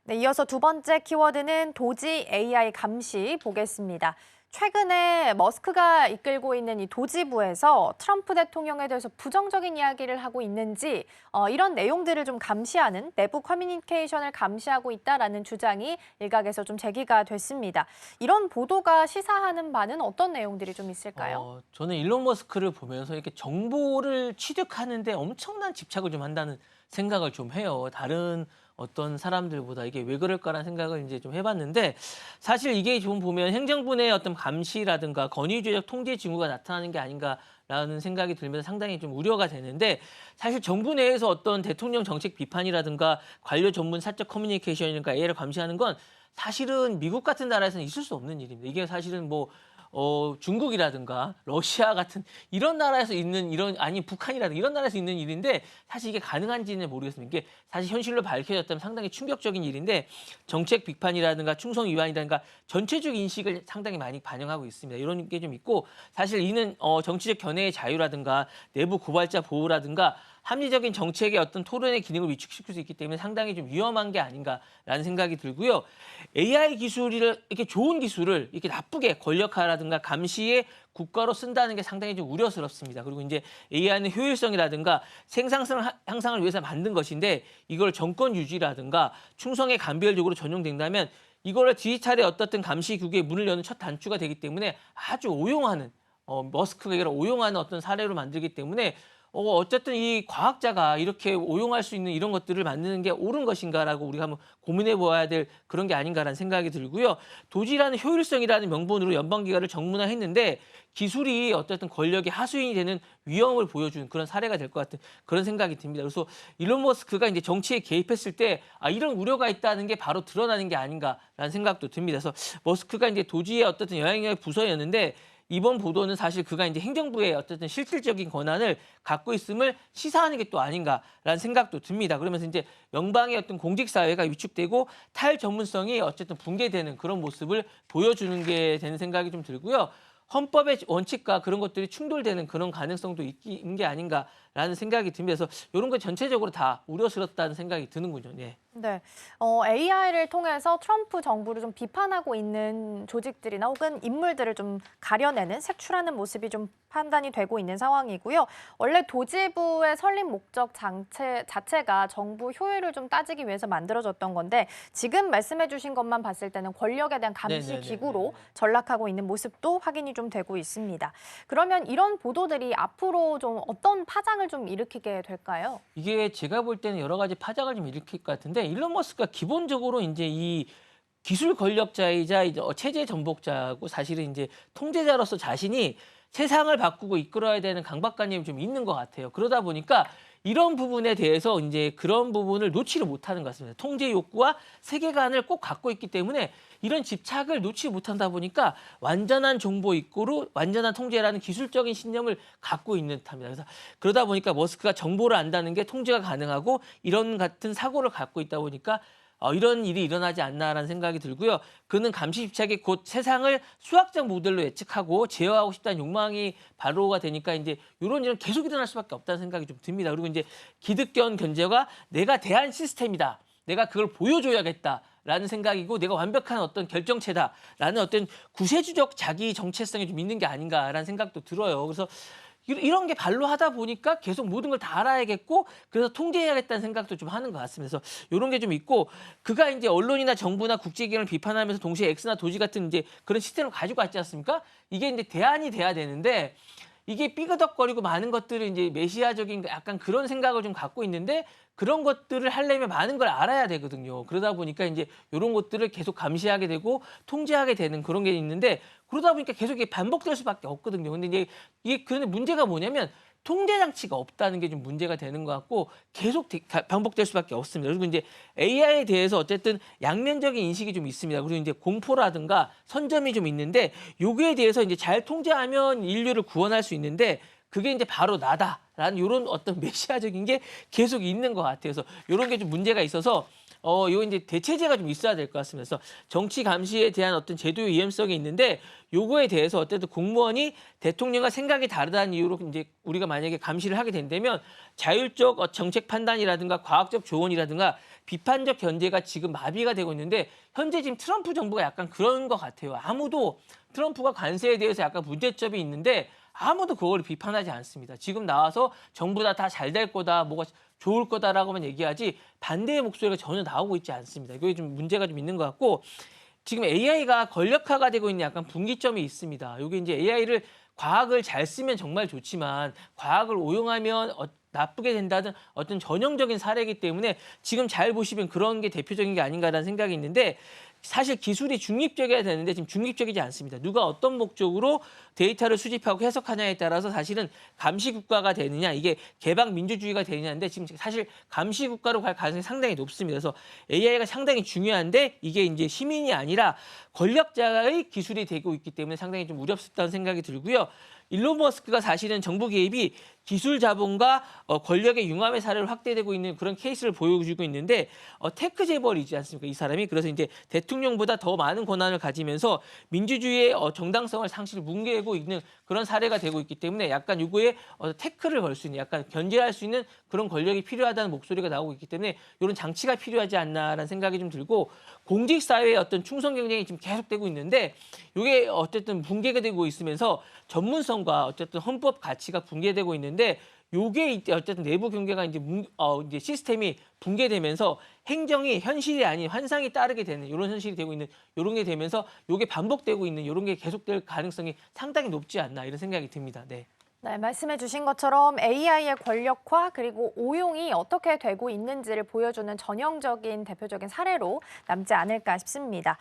네, 이어서 두 번째 키워드는 도지 AI 감시 보겠습니다. 최근에 머스크가 이끌고 있는 이 도지부에서 트럼프 대통령에 대해서 부정적인 이야기를 하고 있는지 이런 내용들을 좀 감시하는 내부 커뮤니케이션을 감시하고 있다라는 주장이 일각에서 좀 제기가 됐습니다. 이런 보도가 시사하는 바는 어떤 내용들이 좀 있을까요? 저는 일론 머스크를 보면서 이렇게 정보를 취득하는데 엄청난 집착을 좀 한다는 생각을 좀 해요. 다른 어떤 사람들보다 이게 왜 그럴까라는 생각을 이제 좀 해봤는데 사실 이게 좀 보면 행정부 내 어떤 감시라든가 권위주의적 통제 징후가 나타나는 게 아닌가라는 생각이 들면서 상당히 좀 우려가 되는데 사실 정부 내에서 어떤 대통령 정책 비판이라든가 관료 전문 사적 커뮤니케이션이니까 AI를 감시하는 건 사실은 미국 같은 나라에서는 있을 수 없는 일입니다. 이게 사실은 뭐 중국이라든가 러시아 같은 이런 나라에서 있는 이런 아니 북한이라든가 이런 나라에서 있는 일인데 사실 이게 가능한지는 모르겠습니다. 이게 사실 현실로 밝혀졌다면 상당히 충격적인 일인데 정책 비판이라든가 충성 위반이라든가 전체적 인식을 상당히 많이 반영하고 있습니다. 이런 게 좀 있고 사실 이는 정치적 견해의 자유라든가 내부 고발자 보호라든가 합리적인 정책의 어떤 토론의 기능을 위축시킬 수 있기 때문에 상당히 좀 위험한 게 아닌가라는 생각이 들고요. AI 기술을 이렇게 좋은 기술을 이렇게 나쁘게 권력화라든가 감시에 국가로 쓴다는 게 상당히 좀 우려스럽습니다. 그리고 이제 AI는 효율성이라든가 생산성 향상을 위해서 만든 것인데 이걸 정권 유지라든가 충성에 간별적으로 전용된다면 이거를 디지털의 어떻든 감시 규격의 문을 여는 첫 단추가 되기 때문에 아주 오용하는 머스크가 이걸 오용하는 어떤 사례로 만들기 때문에 어쨌든 이 과학자가 이렇게 오용할 수 있는 이런 것들을 만드는 게 옳은 것인가라고 우리가 한번 고민해 보아야 될 그런 게 아닌가라는 생각이 들고요. 도지라는 효율성이라는 명분으로 연방기관을 정문화했는데 기술이 어쨌든 권력의 하수인이 되는 위험을 보여주는 그런 사례가 될 것 같은 그런 생각이 듭니다. 그래서 일론 머스크가 이제 정치에 개입했을 때 이런 우려가 있다는 게 바로 드러나는 게 아닌가라는 생각도 듭니다. 그래서 머스크가 이제 도지의 어쨌든 영향력 부서였는데 이번 보도는 사실 그가 이제 행정부의 어쨌든 실질적인 권한을 갖고 있음을 시사하는 게 또 아닌가라는 생각도 듭니다. 그러면서 이제 연방의 어떤 공직 사회가 위축되고 탈전문성이 어쨌든 붕괴되는 그런 모습을 보여주는 게 되는 생각이 좀 들고요. 헌법의 원칙과 그런 것들이 충돌되는 그런 가능성도 있는 게 아닌가라는 생각이 듭니다. 그래서 이런 거 전체적으로 다 우려스럽다는 생각이 드는군요. 네. 네, AI를 통해서 트럼프 정부를 좀 비판하고 있는 조직들이나 혹은 인물들을 좀 가려내는, 색출하는 모습이 좀 판단이 되고 있는 상황이고요. 원래 도지부의 설립 목적 자체가 정부 효율을 좀 따지기 위해서 만들어졌던 건데 지금 말씀해 주신 것만 봤을 때는 권력에 대한 감시 기구로 네네네네. 전락하고 있는 모습도 확인이 좀 되고 있습니다. 그러면 이런 보도들이 앞으로 좀 어떤 파장을 좀 일으키게 될까요? 이게 제가 볼 때는 여러 가지 파장을 좀 일으킬 것 같은데 일론 머스크가 기본적으로 이제 이 기술 권력자이자 이제 체제 전복자고 사실은 이제 통제자로서 자신이 세상을 바꾸고 이끌어야 되는 강박관념이 좀 있는 것 같아요. 그러다 보니까 이런 부분에 대해서 이제 그런 부분을 놓지를 못하는 것 같습니다. 통제 욕구와 세계관을 꼭 갖고 있기 때문에 이런 집착을 놓지 못한다 보니까 완전한 정보 입고로 완전한 통제라는 기술적인 신념을 갖고 있는 듯합니다. 그래서 그러다 보니까 머스크가 정보를 안다는 게 통제가 가능하고 이런 같은 사고를 갖고 있다 보니까 이런 일이 일어나지 않나라는 생각이 들고요. 그는 감시 집착이 곧 세상을 수학적 모델로 예측하고 제어하고 싶다는 욕망이 발로가 되니까 이제 이런 일은 계속 일어날 수밖에 없다는 생각이 좀 듭니다. 그리고 이제 기득권 견제가 내가 대한 시스템이다. 내가 그걸 보여줘야겠다라는 생각이고 내가 완벽한 어떤 결정체다라는 어떤 구세주적 자기 정체성이 좀 있는 게 아닌가라는 생각도 들어요. 그래서 이런 게 반로하다 보니까 계속 모든 걸 다 알아야겠고 그래서 통제해야겠다는 생각도 좀 하는 것 같습니다. 그래서 이런 게 좀 있고 그가 이제 언론이나 정부나 국제기관을 비판하면서 동시에 엑스나 도지 같은 이제 그런 시스템을 가지고 왔지 않습니까? 이게 이제 대안이 돼야 되는데 이게 삐그덕거리고 많은 것들을 이제 메시아적인 약간 그런 생각을 좀 갖고 있는데 그런 것들을 하려면 많은 걸 알아야 되거든요. 그러다 보니까 이제 이런 것들을 계속 감시하게 되고 통제하게 되는 그런 게 있는데 그러다 보니까 계속 이게 반복될 수밖에 없거든요. 근데 이제 이게 그런데 문제가 뭐냐면 통제 장치가 없다는 게 좀 문제가 되는 것 같고 계속 반복될 수밖에 없습니다. 그리고 이제 AI에 대해서 어쨌든 양면적인 인식이 좀 있습니다. 그리고 이제 공포라든가 선점이 좀 있는데 요기에 대해서 이제 잘 통제하면 인류를 구원할 수 있는데 그게 이제 바로 나다라는 이런 어떤 메시아적인 게 계속 있는 것 같아요. 그래서 이런 게 좀 문제가 있어서 요 이제 대체제가 좀 있어야 될 것 같습니다. 그래서 정치 감시에 대한 어떤 제도의 위헌성이 있는데 요거에 대해서 어쨌든 공무원이 대통령과 생각이 다르다는 이유로 이제 우리가 만약에 감시를 하게 된다면 자율적 정책 판단이라든가 과학적 조언이라든가 비판적 견제가 지금 마비가 되고 있는데 현재 지금 트럼프 정부가 약간 그런 것 같아요. 아무도 트럼프가 관세에 대해서 약간 문제점이 있는데 아무도 그걸 비판하지 않습니다. 지금 나와서 정부다 다 잘 될 거다, 뭐가 좋을 거다라고만 얘기하지 반대의 목소리가 전혀 나오고 있지 않습니다. 이게 좀 문제가 좀 있는 것 같고 지금 AI가 권력화가 되고 있는 약간 분기점이 있습니다. 이게 이제 AI를 과학을 잘 쓰면 정말 좋지만 과학을 오용하면 나쁘게 된다는 어떤 전형적인 사례이기 때문에 지금 잘 보시면 그런 게 대표적인 게 아닌가라는 생각이 있는데 사실 기술이 중립적이어야 되는데 지금 중립적이지 않습니다. 누가 어떤 목적으로 데이터를 수집하고 해석하냐에 따라서 사실은 감시 국가가 되느냐 이게 개방 민주주의가 되느냐인데 지금 사실 감시 국가로 갈 가능성이 상당히 높습니다. 그래서 AI가 상당히 중요한데 이게 이제 시민이 아니라 권력자의 기술이 되고 있기 때문에 상당히 좀 우려스럽다는 생각이 들고요. 일론 머스크가 사실은 정부 개입이 기술 자본과 권력의 융합의 사례로 확대되고 있는 그런 케이스를 보여주고 있는데 테크 재벌이지 않습니까? 이 사람이. 그래서 이제 대통령보다 더 많은 권한을 가지면서 민주주의의 정당성을 상실 뭉개고 있는 그런 사례가 되고 있기 때문에 약간 요거에 태클을 걸 수 있는 약간 견제할 수 있는 그런 권력이 필요하다는 목소리가 나오고 있기 때문에 이런 장치가 필요하지 않나라는 생각이 좀 들고 공직 사회의 어떤 충성 경쟁이 지금 계속되고 있는데 이게 어쨌든 붕괴가 되고 있으면서 전문성과 어쨌든 헌법 가치가 붕괴되고 있는데 요게 어쨌든 내부 경계가 이제 시스템이 붕괴되면서 행정이 현실이 아닌 환상이 따르게 되는 이런 현실이 되고 있는 이런 게 되면서 요게 반복되고 있는 이런 게 계속될 가능성이 상당히 높지 않나 이런 생각이 듭니다. 네. 네, 말씀해 주신 것처럼 AI의 권력화 그리고 오용이 어떻게 되고 있는지를 보여주는 전형적인 대표적인 사례로 남지 않을까 싶습니다.